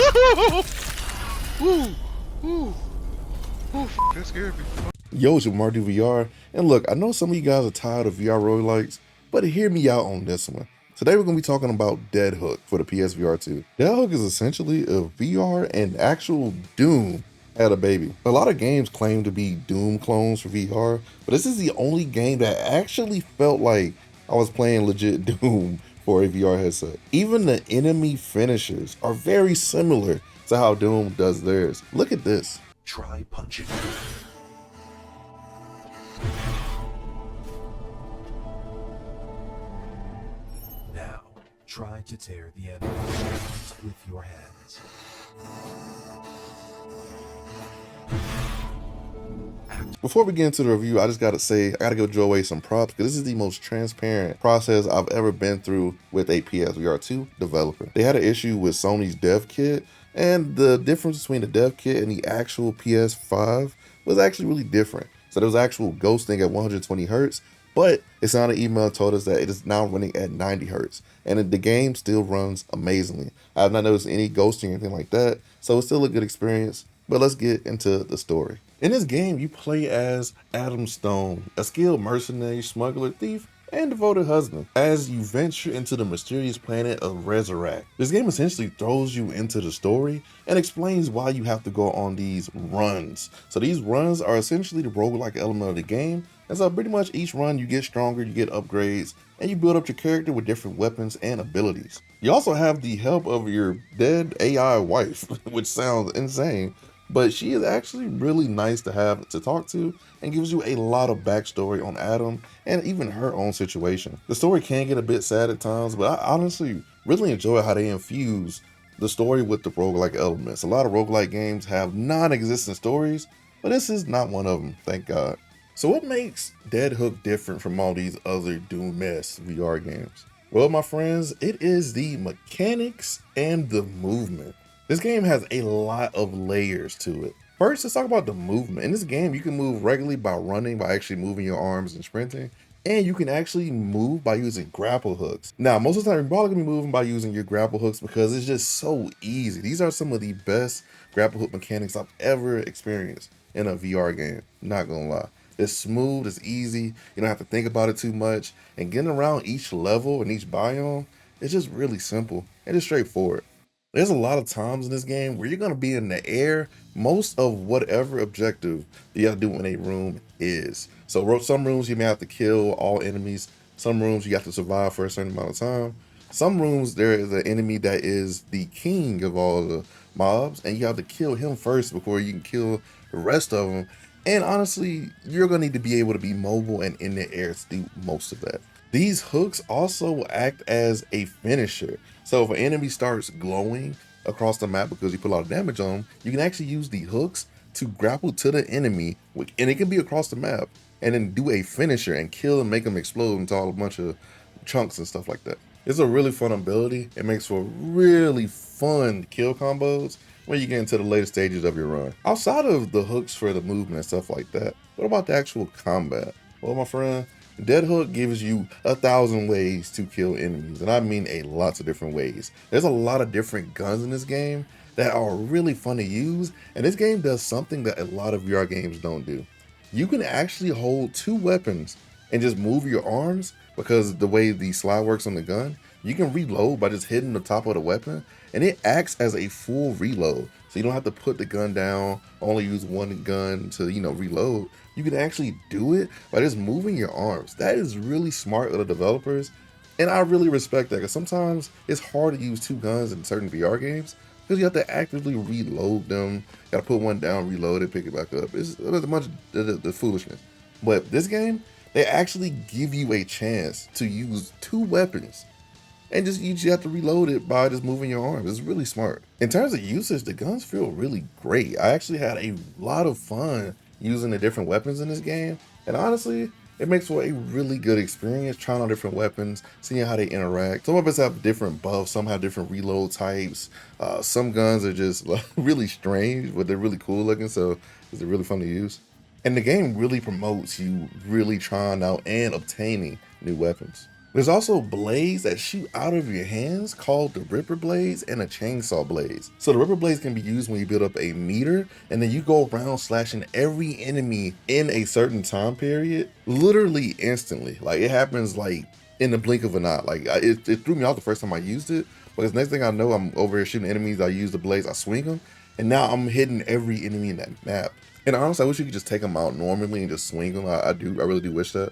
Ooh, ooh, ooh, that scared me. Yo, it's your MartydudeVR, and look, I know some of you guys are tired of VR roguelikes, but hear me out on this one. Today we're going to be talking about Dead Hook for the PSVR2. Dead Hook is essentially a VR and actual Doom had a baby. A lot of games claim to be Doom clones for VR, but this is the only game that actually felt like I was playing legit Doom for a VR headset. Even the enemy finishes are very similar to how Doom does theirs. Look at this. Try punching. Now, try to tear the enemy apart with your hands. Before we get into the review, I just gotta say, I gotta give Joe away some props because this is the most transparent process I've ever been through with a PSVR2 developer. They had an issue with Sony's dev kit, and the difference between the dev kit and the actual PS5 was actually really different. So there was actual ghosting at 120 hertz, but it sent out an email and told us that it is now running at 90 hertz, and the game still runs amazingly. I have not noticed any ghosting or anything like that, so it's still a good experience. But let's get into the story. In this game, you play as Adam Stone, a skilled mercenary, smuggler, thief, and devoted husband, as you venture into the mysterious planet of Resurrect. This game essentially throws you into the story and explains why you have to go on these runs. So these runs are essentially the roguelike element of the game, and so pretty much each run you get stronger, you get upgrades, and you build up your character with different weapons and abilities. You also have the help of your dead AI wife, which sounds insane, but she is actually really nice to have to talk to and gives you a lot of backstory on Adam and even her own situation. The story can get a bit sad at times, but I honestly really enjoy how they infuse the story with the roguelike elements. A lot of roguelike games have non-existent stories, but this is not one of them, thank God. So what makes Dead Hook different from all these other Doom-esque VR games? Well, my friends, it is the mechanics and the movement. This game has a lot of layers to it. First, let's talk about the movement. In this game, you can move regularly by running, by actually moving your arms and sprinting, and you can actually move by using grapple hooks. Now, most of the time, you're probably gonna be moving by using your grapple hooks because it's just so easy. These are some of the best grapple hook mechanics I've ever experienced in a VR game, not gonna lie. It's smooth, it's easy, you don't have to think about it too much, and getting around each level and each biome, it's just really simple and it's straightforward. There's a lot of times in this game where you're going to be in the air most of whatever objective you have to do in a room is. So some rooms you may have to kill all enemies. Some rooms you have to survive for a certain amount of time. Some rooms there is an enemy that is the king of all the mobs, and you have to kill him first before you can kill the rest of them. And honestly, you're going to need to be able to be mobile and in the air to do most of that. These hooks also act as a finisher. So if an enemy starts glowing across the map because you put a lot of damage on them, you can actually use the hooks to grapple to the enemy, and it can be across the map, and then do a finisher and kill and make them explode into a bunch of chunks and stuff like that. It's a really fun ability. It makes for really fun kill combos when you get into the later stages of your run. Outside of the hooks for the movement and stuff like that, what about the actual combat? Well, my friend, Dead Hook gives you 1,000 ways to kill enemies, and I mean lots of different ways. There's a lot of different guns in this game that are really fun to use, and this game does something that a lot of VR games don't do. You can actually hold two weapons and just move your arms because the way the slide works on the gun. You can reload by just hitting the top of the weapon, and it acts as a full reload. So you don't have to put the gun down, only use one gun to, reload. You can actually do it by just moving your arms. That is really smart of the developers, and I really respect that because sometimes it's hard to use two guns in certain VR games because you have to actively reload them. You gotta put one down, reload it, pick it back up. It's a bunch of the foolishness. But this game, they actually give you a chance to use two weapons, and you just have to reload it by just moving your arms. It's really smart. In terms of usage, the guns feel really great. I actually had a lot of fun using the different weapons in this game, and honestly, it makes for a really good experience trying on different weapons, seeing how they interact. Some of us have different buffs, some have different reload types. Some guns are just really strange, but they're really cool looking, so it's really fun to use. And the game really promotes you really trying out and obtaining new weapons. There's also blades that shoot out of your hands called the Ripper blades and the chainsaw blades. So the Ripper blades can be used when you build up a meter and then you go around slashing every enemy in a certain time period, literally instantly. Like it happens like in the blink of an eye. Like it threw me off the first time I used it, because next thing I know, I'm over here shooting enemies. I use the blades, I swing them, and now I'm hitting every enemy in that map. And honestly, I wish you could just take them out normally and just swing them. I really do wish that.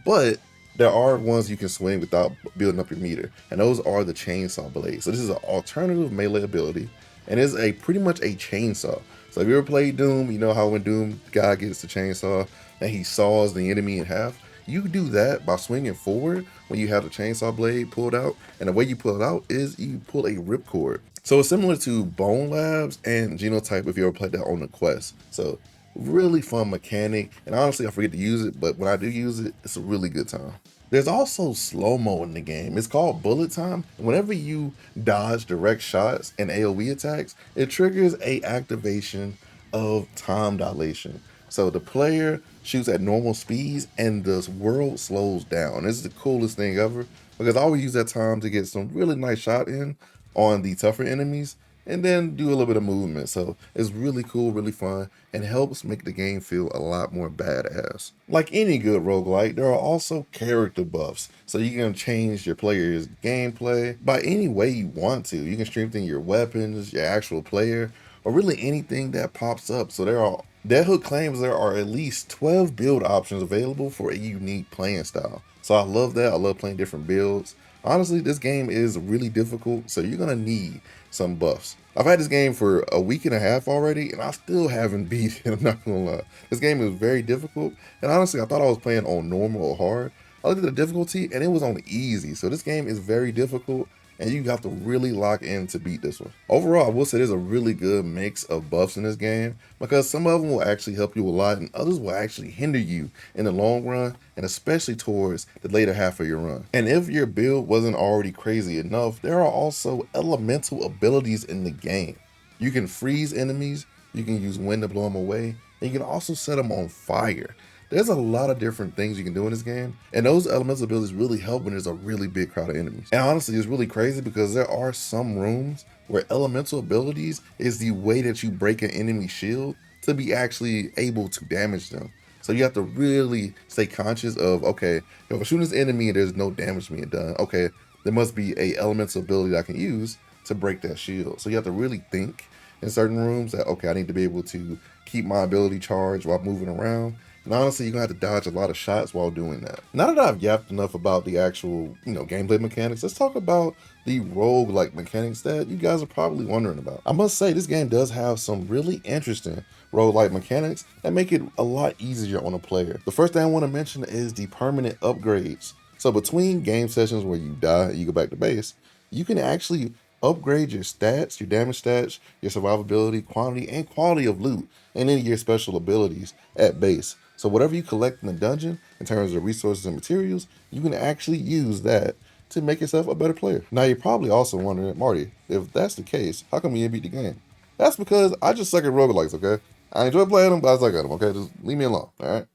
But there are ones you can swing without building up your meter, and those are the chainsaw blades. So this is an alternative melee ability, and it's pretty much a chainsaw. So if you ever played Doom, you know how when Doom guy gets the chainsaw and he saws the enemy in half. You do that by swinging forward when you have the chainsaw blade pulled out, and the way you pull it out is you pull a ripcord. So it's similar to Bone Labs and Genotype if you ever played that on the Quest. So really fun mechanic, and honestly I forget to use it, but when I do use it, it's a really good time. There's also slow-mo in the game. It's called bullet time. Whenever you dodge direct shots and AoE attacks, it triggers a activation of time dilation. So the player shoots at normal speeds and the world slows down. This is the coolest thing ever, because I always use that time to get some really nice shot in on the tougher enemies and then do a little bit of movement. So it's really cool, really fun, and helps make the game feel a lot more badass. Like any good roguelike, there are also character buffs. So you can change your player's gameplay by any way you want to. You can strengthen your weapons, your actual player, or really anything that pops up. So Dead Hook claims there are at least 12 build options available for a unique playing style. So I love that. I love playing different builds. Honestly, this game is really difficult, so you're gonna need some buffs. I've had this game for a week and a half already, and I still haven't beat it, I'm not gonna lie. This game is very difficult, and honestly, I thought I was playing on normal or hard. I looked at the difficulty, and it was on easy, so this game is very difficult, and you have to really lock in to beat this one. Overall, I will say there's a really good mix of buffs in this game, because some of them will actually help you a lot and others will actually hinder you in the long run, and especially towards the later half of your run. And if your build wasn't already crazy enough, there are also elemental abilities in the game. You can freeze enemies, you can use wind to blow them away, and you can also set them on fire. There's a lot of different things you can do in this game, and those elemental abilities really help when there's a really big crowd of enemies. And honestly, it's really crazy because there are some rooms where elemental abilities is the way that you break an enemy shield to be actually able to damage them. So you have to really stay conscious of, okay, if I shoot this enemy and there's no damage being done, okay, there must be a elemental ability that I can use to break that shield. So you have to really think in certain rooms that, okay, I need to be able to keep my ability charged while moving around. And honestly, you're gonna have to dodge a lot of shots while doing that. Now that I've yapped enough about the actual, gameplay mechanics, let's talk about the roguelike mechanics that you guys are probably wondering about. I must say, this game does have some really interesting roguelike mechanics that make it a lot easier on a player. The first thing I want to mention is the permanent upgrades. So between game sessions where you die, you go back to base, you can actually upgrade your stats, your damage stats, your survivability, quantity, and quality of loot, and any of your special abilities at base. So whatever you collect in the dungeon, in terms of resources and materials, you can actually use that to make yourself a better player. Now you're probably also wondering, Marty, if that's the case, how come you didn't beat the game? That's because I just suck at roguelikes, okay? I enjoy playing them, but I suck at them, okay? Just leave me alone, all right?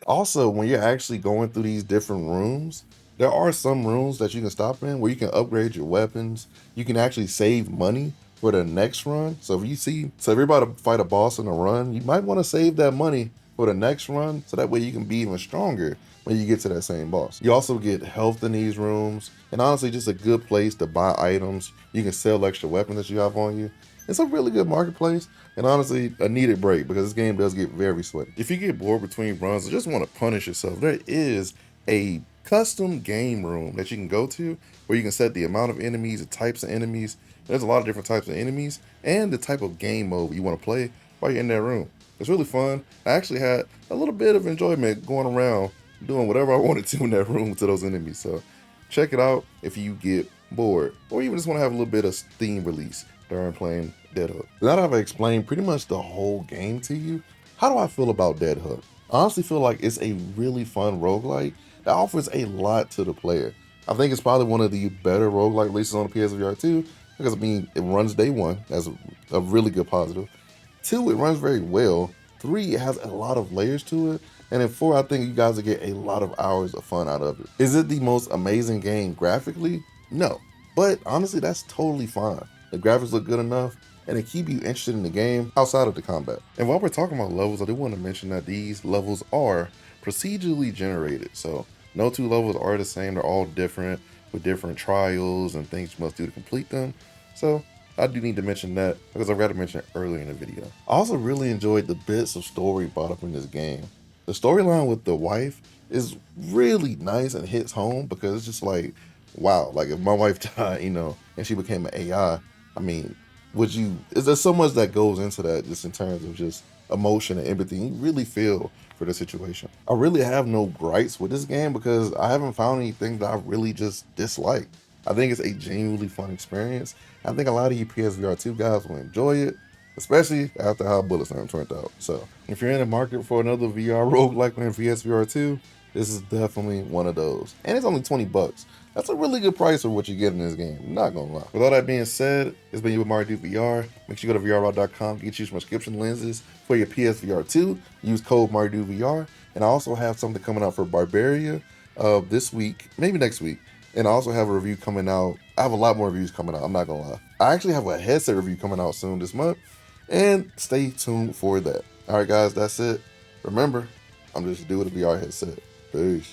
Also, when you're actually going through these different rooms, there are some rooms that you can stop in where you can upgrade your weapons. You can actually save money for the next run. So if you're about to fight a boss in a run, you might want to save that money for the next run, so that way you can be even stronger when you get to that same boss. You also get health in these rooms, and honestly, just a good place to buy items. You can sell extra weapons that you have on you. It's a really good marketplace, and honestly, a needed break because this game does get very sweaty. If you get bored between runs or just want to punish yourself, there is a custom game room that you can go to where you can set the amount of enemies, the types of enemies. There's a lot of different types of enemies and the type of game mode you want to play while you're in that room. It's really fun. I actually had a little bit of enjoyment going around doing whatever I wanted to in that room to those enemies. So check it out if you get bored or even just want to have a little bit of steam release during playing Dead Hook. Now that I've explained pretty much the whole game to you, how do I feel about Dead Hook? I honestly feel like it's a really fun roguelike that offers a lot to the player. I think it's probably one of the better roguelike releases on the PSVR2 because, it runs day one. That's a really good positive. 2, it runs very well. 3, it has a lot of layers to it And in 4, I think you guys will get a lot of hours of fun out of it. Is it the most amazing game graphically? No. But honestly, that's totally fine. The graphics look good enough, and they keep you interested in the game outside of the combat. And while we're talking about levels, I do want to mention that these levels are procedurally generated. So no 2 levels are the same. They're all different with different trials and things you must do to complete them. So I do need to mention that because I forgot to mention it earlier in the video. I also really enjoyed the bits of story brought up in this game. The storyline with the wife is really nice and hits home because it's just like, wow, like if my wife died, you know, and she became an AI, I mean, is there so much that goes into that just in terms of just emotion and empathy? You really feel for the situation. I really have no gripes with this game because I haven't found anything that I really just dislike. I think it's a genuinely fun experience. I think a lot of you PSVR2 guys will enjoy it, especially after how Bulletstorm turned out. So if you're in the market for another VR roguelike in PSVR2, this is definitely one of those. And it's only 20 bucks. That's a really good price for what you get in this game, I'm not gonna lie. With all that being said, it's been you with MartydudeVR. Make sure you go to VRRock.com, get you some prescription lenses for your PSVR2. Use code MartydudeVR. And I also have something coming out for Barbaria this week, maybe next week. And I also have a review coming out. I have a lot more reviews coming out, I'm not gonna lie. I actually have a headset review coming out soon this month, and stay tuned for that. All right, guys, that's it. Remember, I'm just a dude with a VR headset. Peace.